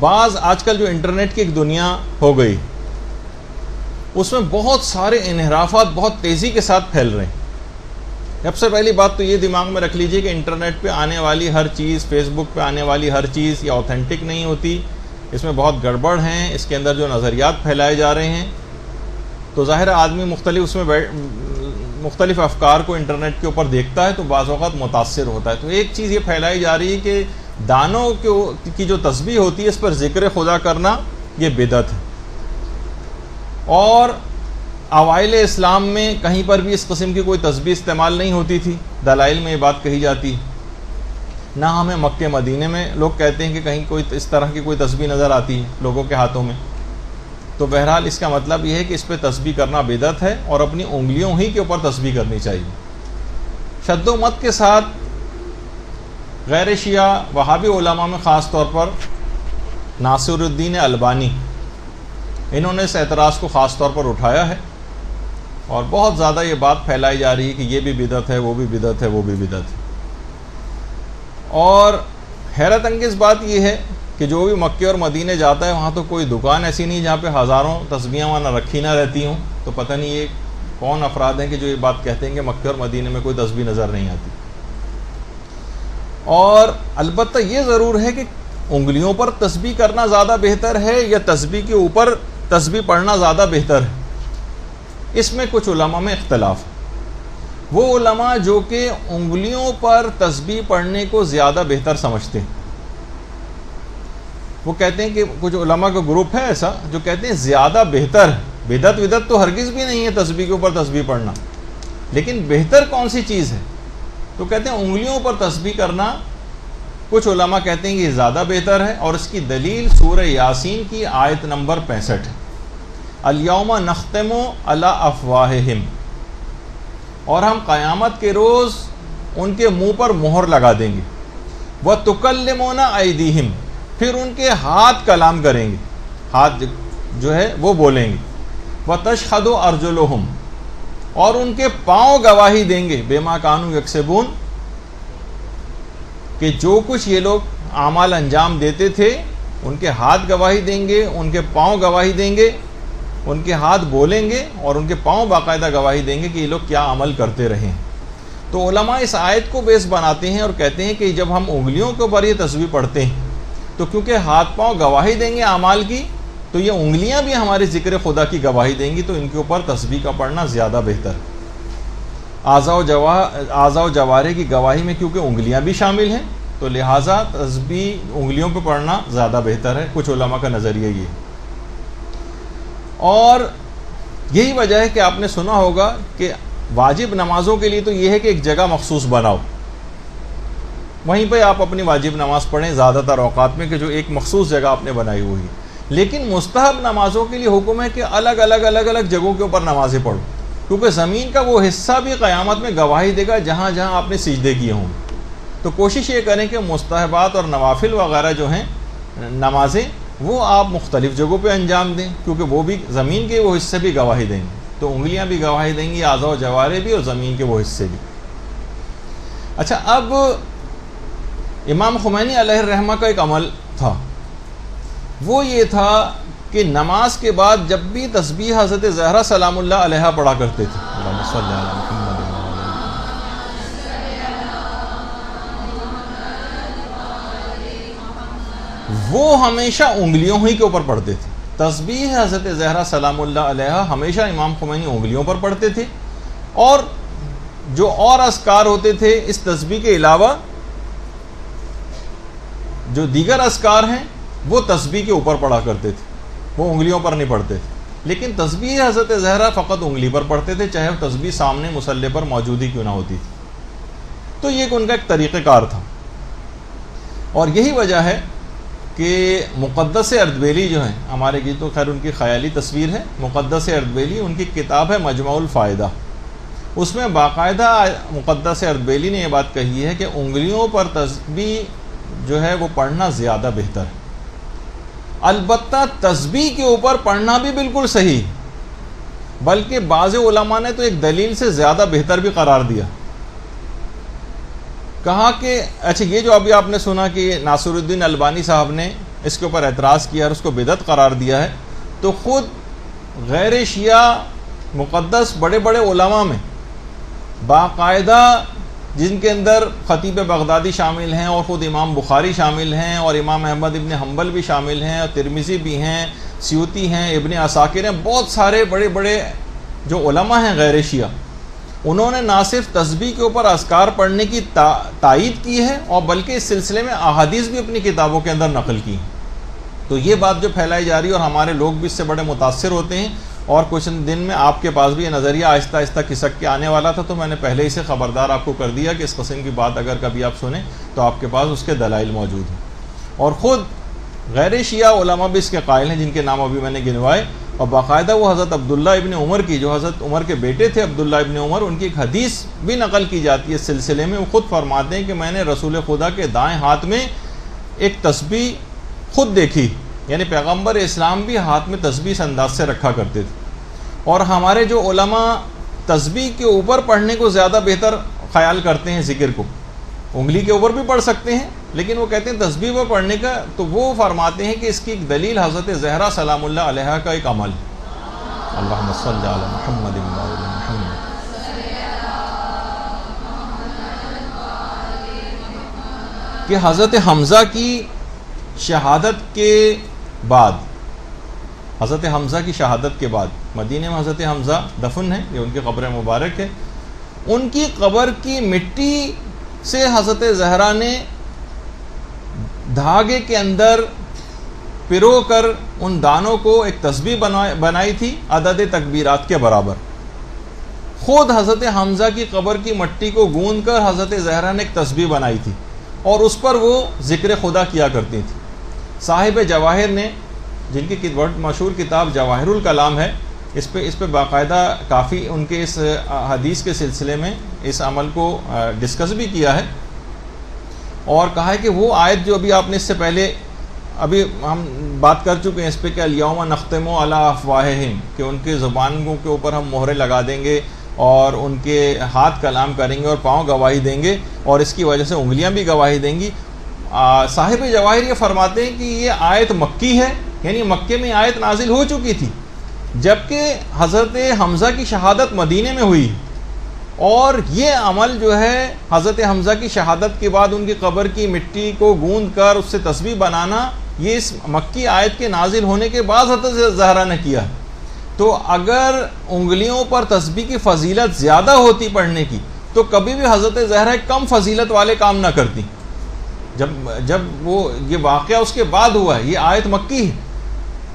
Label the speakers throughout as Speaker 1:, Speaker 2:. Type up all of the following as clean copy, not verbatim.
Speaker 1: بعض آج کل جو انٹرنیٹ کی ایک دنیا ہو گئی اس میں بہت سارے انحرافات بہت تیزی کے ساتھ پھیل رہے ہیں. سب سے پہلی بات تو یہ دماغ میں رکھ لیجئے کہ انٹرنیٹ پہ آنے والی ہر چیز، فیس بک پہ آنے والی ہر چیز یہ اوتھینٹک نہیں ہوتی، اس میں بہت گڑبڑ ہیں. اس کے اندر جو نظریات پھیلائے جا رہے ہیں تو ظاہر آدمی مختلف اس میں مختلف افکار کو انٹرنیٹ کے اوپر دیکھتا ہے تو بعض اوقات متاثر ہوتا ہے. تو ایک چیز یہ پھیلائی جا رہی ہے کہ دانوں کی جو تسبیح ہوتی ہے اس پر ذکر خدا کرنا یہ بدعت ہے، اور اوائل اسلام میں کہیں پر بھی اس قسم کی کوئی تسبیح استعمال نہیں ہوتی تھی. دلائل میں یہ بات کہی جاتی، نہ ہمیں مکہ مدینے میں لوگ کہتے ہیں کہ کہیں کوئی اس طرح کی کوئی تسبیح نظر آتی ہے لوگوں کے ہاتھوں میں. تو بہرحال اس کا مطلب یہ ہے کہ اس پہ تسبیح کرنا بدعت ہے اور اپنی انگلیوں ہی کے اوپر تسبیح کرنی چاہیے. شد و مت کے ساتھ غیر شیعہ وہابی علماء میں خاص طور پر ناصر الدین البانی، انہوں نے اس اعتراض کو خاص طور پر اٹھایا ہے اور بہت زیادہ یہ بات پھیلائی جا رہی ہے کہ یہ بھی بدعت ہے، وہ بھی بدعت ہے، وہ بھی بدعت ہے. اور حیرت انگیز بات یہ ہے کہ جو بھی مکے اور مدینے جاتا ہے وہاں تو کوئی دکان ایسی نہیں جہاں پہ ہزاروں تسبیحاں وہاں نہ رکھی نہ رہتی ہوں. تو پتہ نہیں یہ کون افراد ہیں کہ جو یہ بات کہتے ہیں کہ مکے اور مدینے میں کوئی تسبیح نظر نہیں آتی. اور البتہ یہ ضرور ہے کہ انگلیوں پر تسبیح کرنا زیادہ بہتر ہے یا تسبیح کے اوپر تسبیح پڑھنا زیادہ بہتر ہے، اس میں کچھ علماء میں اختلاف ہے. وہ علماء جو کہ انگلیوں پر تسبیح پڑھنے کو زیادہ بہتر سمجھتے ہیں، وہ کہتے ہیں کہ کچھ علماء کا گروپ ہے ایسا جو کہتے ہیں زیادہ بہتر ہے. بدعت تو ہرگز بھی نہیں ہے تسبیح کے اوپر تسبیح پڑھنا، لیکن بہتر کون سی چیز ہے؟ تو کہتے ہیں انگلیوں پر تسبیح کرنا. کچھ علماء کہتے ہیں کہ یہ زیادہ بہتر ہے، اور اس کی دلیل سورہ یاسین کی آیت نمبر 65 ہے. الیوم نختم علی افواہہم، اور ہم قیامت کے روز ان کے منہ پر مہر لگا دیں گے. وتکلمنا ایدیہم، پھر ان کے ہاتھ کلام کریں گے، ہاتھ جو ہے وہ بولیں گے. وتشہد ارجلہم، اور ان کے پاؤں گواہی دیں گے. بما کانوا یکسبون، کہ جو کچھ یہ لوگ اعمال انجام دیتے تھے ان کے ہاتھ گواہی دیں گے، ان کے پاؤں گواہی دیں گے، ان کے ہاتھ بولیں گے اور ان کے پاؤں باقاعدہ گواہی دیں گے کہ یہ لوگ کیا عمل کرتے رہے ہیں. تو علماء اس آیت کو بیس بناتے ہیں اور کہتے ہیں کہ جب ہم انگلیوں کے اوپر یہ تسبیح پڑھتے ہیں تو کیونکہ ہاتھ پاؤں گواہی دیں گے اعمال کی، تو یہ انگلیاں بھی ہمارے ذکر خدا کی گواہی دیں گی، تو ان کے اوپر تسبیح کا پڑھنا زیادہ بہتر. اعضاء و جوارح کی گواہی میں کیونکہ انگلیاں بھی شامل ہیں تو لہٰذا تسبیح انگلیوں پہ پڑھنا زیادہ بہتر ہے. کچھ علماء کا نظریہ یہ. اور یہی وجہ ہے کہ آپ نے سنا ہوگا کہ واجب نمازوں کے لیے تو یہ ہے کہ ایک جگہ مخصوص بناؤ، وہیں پہ آپ اپنی واجب نماز پڑھیں زیادہ تر اوقات میں، کہ جو ایک مخصوص جگہ آپ نے بنائی ہوئی. لیکن مستحب نمازوں کے لیے حکم ہے کہ الگ الگ جگہوں کے اوپر نمازیں پڑھو، کیونکہ زمین کا وہ حصہ بھی قیامت میں گواہی دے گا جہاں جہاں آپ نے سجدے کیے ہوں. تو کوشش یہ کریں کہ مستحبات اور نوافل وغیرہ جو ہیں نمازیں وہ آپ مختلف جگہوں پہ انجام دیں، کیونکہ وہ بھی زمین کے وہ حصے بھی گواہی دیں گے. تو انگلیاں بھی گواہی دیں گی، اعضاء و جوارح بھی، اور زمین کے وہ حصے بھی. اچھا، اب امام خمینی علیہ الرحمہ کا ایک عمل تھا، وہ یہ تھا کہ نماز کے بعد جب بھی تسبیح حضرت زہرا سلام اللہ علیہا پڑھا کرتے تھے، اللہم صلی علی محمد، وہ ہمیشہ انگلیوں ہی کے اوپر پڑھتے تھے. تسبیح حضرت زہرا سلام اللہ علیہا ہمیشہ امام خمینی انگلیوں پر پڑھتے تھے، اور جو اور اذکار ہوتے تھے اس تسبیح کے علاوہ جو دیگر اذکار ہیں وہ تسبیح کے اوپر پڑھا کرتے تھے، وہ انگلیوں پر نہیں پڑھتے تھے. لیکن تسبیح حضرت زہرا فقط انگلی پر پڑھتے تھے، چاہے وہ تسبیح سامنے مصلی پر موجود ہی کیوں نہ ہوتی تھی. تو یہ ان کا ایک طریقہ کار تھا. اور یہی وجہ ہے کہ مقدس اردبیلی جو ہیں ہمارے کی، تو خیر ان کی خیالی تصویر ہے، مقدس اردبیلی ان کی کتاب ہے مجمع الفائدہ، اس میں باقاعدہ مقدس اردبیلی نے یہ بات کہی ہے کہ انگلیوں پر تسبیح جو ہے وہ پڑھنا زیادہ بہتر ہے. البتہ تسبیح کے اوپر پڑھنا بھی بالکل صحیح، بلکہ بعض علماء نے تو ایک دلیل سے زیادہ بہتر بھی قرار دیا. کہا کہ اچھا، یہ جو ابھی آپ نے سنا کہ ناصر الدین البانی صاحب نے اس کے اوپر اعتراض کیا اور اس کو بدعت قرار دیا ہے، تو خود غیر شیعہ مقدس بڑے بڑے علماء میں باقاعدہ، جن کے اندر خطیب بغدادی شامل ہیں اور خود امام بخاری شامل ہیں اور امام احمد ابن حنبل بھی شامل ہیں اور ترمذی بھی ہیں، سیوطی ہیں، ابن عساکر ہیں، بہت سارے بڑے بڑے جو علماء ہیں غیر شیعہ، انہوں نے نہ صرف تسبیح کے اوپر اذکار پڑھنے کی تائید کی ہے اور بلکہ اس سلسلے میں احادیث بھی اپنی کتابوں کے اندر نقل کی ہیں۔ تو یہ بات جو پھیلائی جا رہی ہے اور ہمارے لوگ بھی اس سے بڑے متاثر ہوتے ہیں، اور کچھ دن میں آپ کے پاس بھی یہ نظریہ آہستہ آہستہ کھسک کے آنے والا تھا، تو میں نے پہلے ہی سے خبردار آپ کو کر دیا کہ اس قسم کی بات اگر کبھی آپ سنیں تو آپ کے پاس اس کے دلائل موجود ہیں۔ اور خود غیر شیعہ علماء بھی اس کے قائل ہیں، جن کے نام ابھی میں نے گنوائے، اور باقاعدہ وہ حضرت عبداللہ ابن عمر کی، جو حضرت عمر کے بیٹے تھے عبداللہ ابن عمر، ان کی ایک حدیث بھی نقل کی جاتی ہے اس سلسلے میں۔ وہ خود فرماتے ہیں کہ میں نے رسول خدا کے دائیں ہاتھ میں ایک تسبیح خود دیکھی، یعنی پیغمبر اسلام بھی ہاتھ میں تسبیح اس انداز سے رکھا کرتے تھے۔ اور ہمارے جو علماء تسبیح کے اوپر پڑھنے کو زیادہ بہتر خیال کرتے ہیں، ذکر کو انگلی کے اوپر بھی پڑھ سکتے ہیں، لیکن وہ کہتے ہیں تسبیح پر پڑھنے کا، تو وہ فرماتے ہیں کہ اس کی ایک دلیل حضرت زہرا سلام اللہ علیہا کا ایک عمل، اللہم صلی علی محمد و علی محمد، کہ حضرت حمزہ کی شہادت کے بعد، حضرت حمزہ کی شہادت کے بعد مدینہ میں حضرت حمزہ دفن ہے، یہ ان کی قبر مبارک ہے، ان کی قبر کی مٹی سے حضرت زہرا نے دھاگے کے اندر پرو کر ان دانوں کو ایک تسبیح بنائی تھی عدد تکبیرات کے برابر۔ خود حضرت حمزہ کی قبر کی مٹی کو گوندھ کر حضرت زہرا نے ایک تسبیح بنائی تھی اور اس پر وہ ذکر خدا کیا کرتی تھی۔ صاحب جواہر نے، جن کی بہت مشہور کتاب جواہر الکلام ہے، اس پہ باقاعدہ کافی ان کے اس حدیث کے سلسلے میں اس عمل کو ڈسکس بھی کیا ہے، اور کہا ہے کہ وہ آیت جو ابھی آپ نے اس سے پہلے ابھی ہم بات کر چکے ہیں اس پہ کہ الیوم نختم علی افواہہم، کہ ان کے زبانوں کے اوپر ہم مہرے لگا دیں گے اور ان کے ہاتھ کلام کریں گے اور پاؤں گواہی دیں گے اور اس کی وجہ سے انگلیاں بھی گواہی دیں گی۔ صاحب جواہر یہ فرماتے ہیں کہ یہ آیت مکی ہے، یعنی مکے میں آیت نازل ہو چکی تھی، جبکہ حضرت حمزہ کی شہادت مدینے میں ہوئی، اور یہ عمل جو ہے حضرت حمزہ کی شہادت کے بعد ان کی قبر کی مٹی کو گوندھ کر اس سے تسبیح بنانا، یہ اس مکی آیت کے نازل ہونے کے بعد حضرت زہرا نے کیا۔ تو اگر انگلیوں پر تسبیح کی فضیلت زیادہ ہوتی پڑھنے کی، تو کبھی بھی حضرت زہرا کم فضیلت والے کام نہ کرتی۔ جب وہ یہ واقعہ اس کے بعد ہوا ہے، یہ آیت مکی ہے،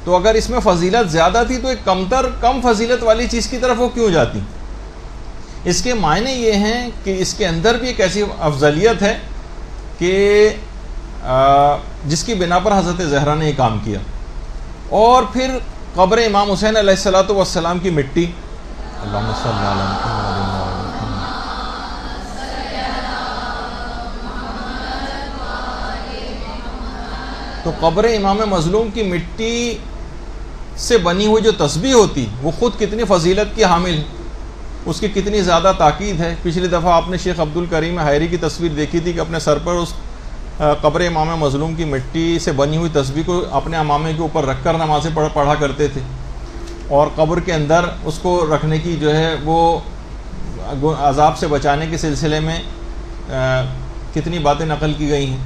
Speaker 1: تو اگر اس میں فضیلت زیادہ تھی تو ایک کم فضیلت والی چیز کی طرف وہ کیوں جاتی؟ اس کے معنی یہ ہیں کہ اس کے اندر بھی ایک ایسی افضلیت ہے کہ جس کی بنا پر حضرت زہرا نے یہ کام کیا۔ اور پھر قبر امام حسین علیہ الصلوۃ والسلام کی مٹی، اللہم صلی علی محمد و علی محمد، تو قبر امام مظلوم کی مٹی سے بنی ہوئی جو تسبیح ہوتی، وہ خود کتنی فضیلت کی حامل ہے، اس کی کتنی زیادہ تاکید ہے۔ پچھلی دفعہ آپ نے شیخ عبد الکریم حیری کی تصویر دیکھی تھی کہ اپنے سر پر اس قبر امام مظلوم کی مٹی سے بنی ہوئی تسبیح کو اپنے امامے کے اوپر رکھ کر نمازیں پڑھا کرتے تھے، اور قبر کے اندر اس کو رکھنے کی جو ہے وہ عذاب سے بچانے کے سلسلے میں کتنی باتیں نقل کی گئی ہیں۔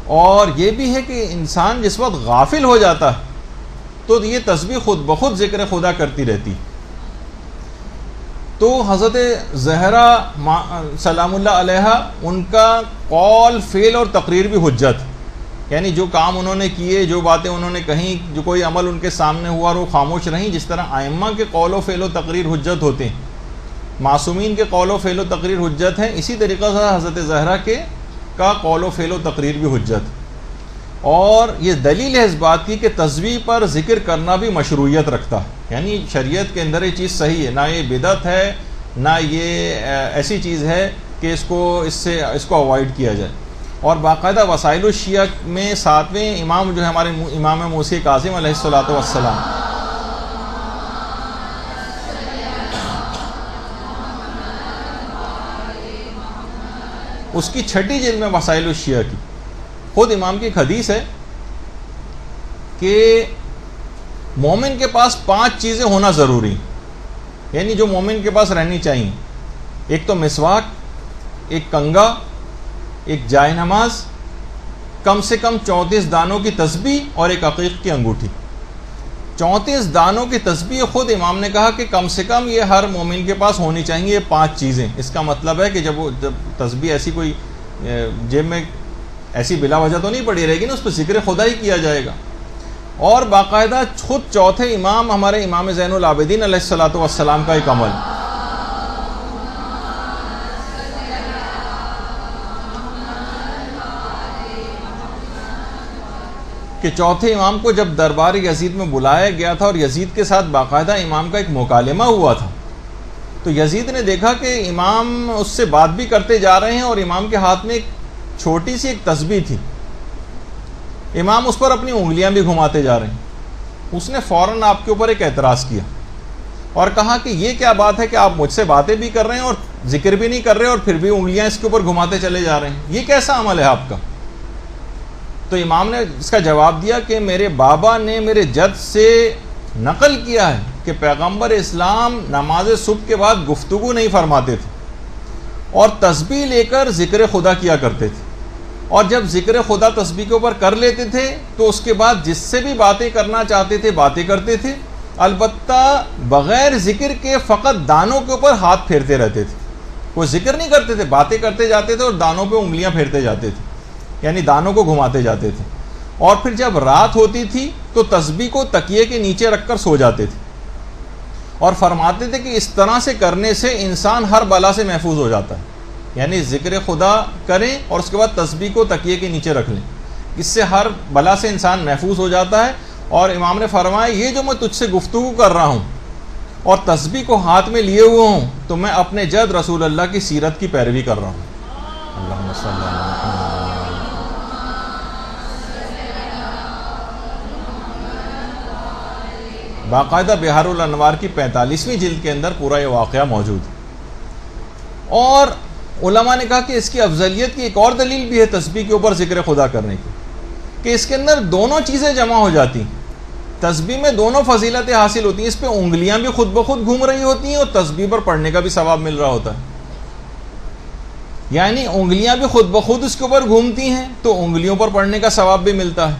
Speaker 1: اور یہ بھی ہے کہ انسان جس وقت غافل ہو جاتا ہے تو یہ تسبیح خود بخود ذکر خدا کرتی رہتی۔ تو حضرت زہرا سلام اللہ علیہا، ان کا قول، فعل اور تقریر بھی حجت، یعنی جو کام انہوں نے کیے، جو باتیں انہوں نے کہیں، جو کوئی عمل ان کے سامنے ہوا اور وہ خاموش رہیں، جس طرح ائمہ کے قول و فعل و تقریر حجت ہوتے ہیں، معصومین کے قول و فعل و تقریر حجت ہیں، اسی طریقے سے حضرت زہرا کا قول و فعل و تقریر بھی حجت۔ اور یہ دلیل ہے اس بات کی کہ تسبیح پر ذکر کرنا بھی مشروعیت رکھتا ہے، یعنی شریعت کے اندر یہ چیز صحیح ہے، نہ یہ بدعت ہے، نہ یہ ایسی چیز ہے کہ اس کو اوائڈ کیا جائے۔ اور باقاعدہ وسائل الشیعہ میں 7ویں امام جو ہے ہمارے امام موسی کاظم علیہ الصلوۃ والسلام، اس کی 6ٹھی جلد میں وسائل الشیعہ کی خود امام کی ایک حدیث ہے کہ مومن کے پاس 5 چیزیں ہونا ضروری، یعنی جو مومن کے پاس رہنی چاہیے. ایک تو مسواک، ایک کنگا، ایک جائے نماز، کم سے کم 34 دانوں کی تسبیح اور ایک عقیق کی انگوٹھی. 34 دانوں کی تسبیح خود امام نے کہا کہ کم سے کم یہ ہر مومن کے پاس ہونی چاہیے، یہ 5 چیزیں. اس کا مطلب ہے کہ جب تسبیح ایسی کوئی جیب میں ایسی بلا وجہ تو نہیں پڑی رہے گی نا، اس پہ ذکر خدا ہی کیا جائے گا. اور باقاعدہ خود چوتھے امام ہمارے امام زین العابدین علیہ الصلوۃ والسلام کا ایک عمل کہ چوتھے امام کو جب دربار یزید میں بلایا گیا تھا اور یزید کے ساتھ باقاعدہ امام کا ایک مکالمہ ہوا تھا، تو یزید نے دیکھا کہ امام اس سے بات بھی کرتے جا رہے ہیں اور امام کے ہاتھ میں ایک چھوٹی سی ایک تسبیح تھی، امام اس پر اپنی انگلیاں بھی گھماتے جا رہے ہیں. اس نے فوراً آپ کے اوپر ایک اعتراض کیا اور کہا کہ یہ کیا بات ہے کہ آپ مجھ سے باتیں بھی کر رہے ہیں اور ذکر بھی نہیں کر رہے اور پھر بھی انگلیاں اس کے اوپر گھماتے چلے جا رہے ہیں، یہ کیسا عمل ہے آپ کا؟ تو امام نے اس کا جواب دیا کہ میرے بابا نے میرے جد سے نقل کیا ہے کہ پیغمبر اسلام نماز صبح کے بعد گفتگو نہیں فرماتے تھے اور تسبیح لے کر ذکر خدا کیا کرتے تھے، اور جب ذکر خدا تسبیح کے اوپر کر لیتے تھے تو اس کے بعد جس سے بھی باتیں کرنا چاہتے تھے باتیں کرتے تھے، البتہ بغیر ذکر کے فقط دانوں کے اوپر ہاتھ پھیرتے رہتے تھے. کوئی ذکر نہیں کرتے تھے، باتیں کرتے جاتے تھے اور دانوں پہ انگلیاں پھیرتے جاتے تھے، یعنی دانوں کو گھماتے جاتے تھے. اور پھر جب رات ہوتی تھی تو تسبیح کو تکیے کے نیچے رکھ کر سو جاتے تھے اور فرماتے تھے کہ اس طرح سے کرنے سے انسان ہر بلا سے محفوظ ہو جاتا ہے. یعنی ذکر خدا کریں اور اس کے بعد تسبیح کو تکیے کے نیچے رکھ لیں، اس سے ہر بلا سے انسان محفوظ ہو جاتا ہے. اور امام نے فرمایا یہ جو میں تجھ سے گفتگو کر رہا ہوں اور تسبیح کو ہاتھ میں لیے ہوئے ہوں تو میں اپنے جد رسول اللہ کی سیرت کی پیروی کر رہا ہوں. اللہم صلی اللہ علیہ وسلم. باقاعدہ بہار الانوار کی 45ویں جلد کے اندر پورا یہ واقعہ موجود ہے. اور علماء نے کہا کہ اس کی افضلیت کی ایک اور دلیل بھی ہے تسبیح کے اوپر ذکر خدا کرنے کی، کہ اس کے اندر دونوں چیزیں جمع ہو جاتی ہیں. تسبیح میں دونوں فضیلتیں حاصل ہوتی ہیں، اس پہ انگلیاں بھی خود بخود گھوم رہی ہوتی ہیں اور تسبیح پر پڑھنے کا بھی ثواب مل رہا ہوتا ہے. یعنی انگلیاں بھی خود بخود اس کے اوپر گھومتی ہیں تو انگلیوں پر پڑھنے کا ثواب بھی ملتا ہے،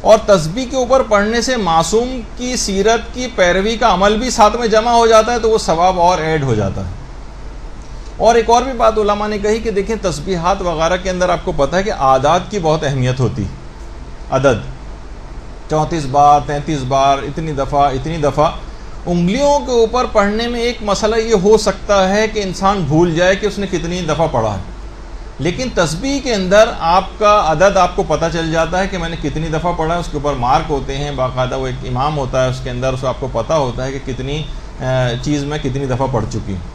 Speaker 1: اور تسبیح کے اوپر پڑھنے سے معصوم کی سیرت کی پیروی کا عمل بھی ساتھ میں جمع ہو جاتا ہے تو وہ ثواب اور ایڈ ہو جاتا ہے. اور ایک اور بھی بات علماء نے کہی کہ دیکھیں تسبیحات وغیرہ کے اندر آپ کو پتہ ہے کہ اعداد کی بہت اہمیت ہوتی ہے. عدد 34 بار 33 بار اتنی دفعہ انگلیوں کے اوپر پڑھنے میں ایک مسئلہ یہ ہو سکتا ہے کہ انسان بھول جائے کہ اس نے کتنی دفعہ پڑھا ہے، لیکن تسبیح کے اندر آپ کا عدد آپ کو پتہ چل جاتا ہے کہ میں نے کتنی دفعہ پڑھا ہے. اس کے اوپر مارک ہوتے ہیں، باقاعدہ وہ ایک امام ہوتا ہے اس کے اندر، اس کو آپ کو پتہ ہوتا ہے کہ کتنی چیز میں کتنی دفعہ پڑھ چکی ہوں.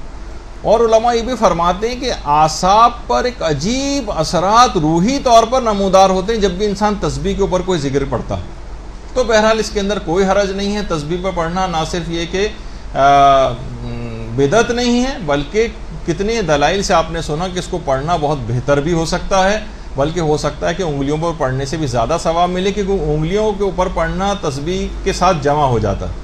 Speaker 1: اور علماء یہ بھی فرماتے ہیں کہ اعصاب پر ایک عجیب اثرات روحی طور پر نمودار ہوتے ہیں جب بھی انسان تسبیح کے اوپر کوئی ذکر پڑھتا ہے. تو بہرحال اس کے اندر کوئی حرج نہیں ہے تسبیح پہ پڑھنا. نہ صرف یہ کہ بدعت نہیں ہے بلکہ کتنے دلائل سے آپ نے سنا کہ اس کو پڑھنا بہت بہتر بھی ہو سکتا ہے، بلکہ ہو سکتا ہے کہ انگلیوں پر پڑھنے سے بھی زیادہ ثواب ملے، کیونکہ انگلیوں کے اوپر پڑھنا تسبیح کے ساتھ جمع ہو جاتا ہے.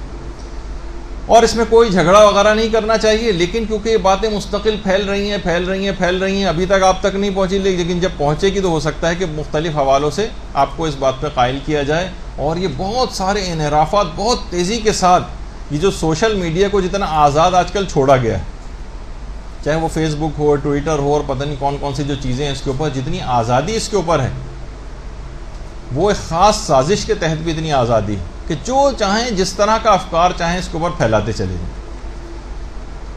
Speaker 1: اور اس میں کوئی جھگڑا وغیرہ نہیں کرنا چاہیے، لیکن کیونکہ یہ باتیں مستقل پھیل رہی ہیں ابھی تک آپ تک نہیں پہنچی، لیکن جب پہنچے گی تو ہو سکتا ہے کہ مختلف حوالوں سے آپ کو اس بات پہ قائل کیا جائے. اور یہ بہت سارے انحرافات بہت تیزی کے ساتھ، یہ جو سوشل میڈیا کو جتنا آزاد آج کل چھوڑا گیا ہے، چاہے وہ فیس بک ہو، ٹویٹر ہو، اور پتہ نہیں کون کون سی جو چیزیں ہیں اس کے اوپر، جتنی آزادی اس کے اوپر ہے وہ ایک خاص سازش کے تحت بھی اتنی آزادی ہے کہ جو چاہیں جس طرح کا افکار چاہیں اس کے اوپر پھیلاتے چلے جائیں.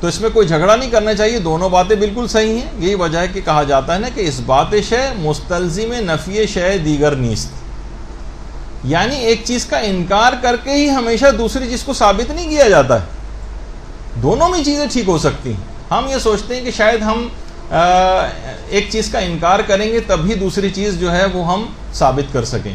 Speaker 1: تو اس میں کوئی جھگڑا نہیں کرنا چاہیے، دونوں باتیں بالکل صحیح ہیں. یہی وجہ ہے کہ کہا جاتا ہے نا کہ اس بات شے مستلزم نفی شے دیگر نیست، یعنی ایک چیز کا انکار کر کے ہی ہمیشہ دوسری چیز کو ثابت نہیں کیا جاتا ہے. دونوں میں چیزیں ٹھیک ہو سکتی ہیں. ہم یہ سوچتے ہیں کہ شاید ہم ایک چیز کا انکار کریں گے تب ہی دوسری چیز جو ہے وہ ہم ثابت کر سکیں.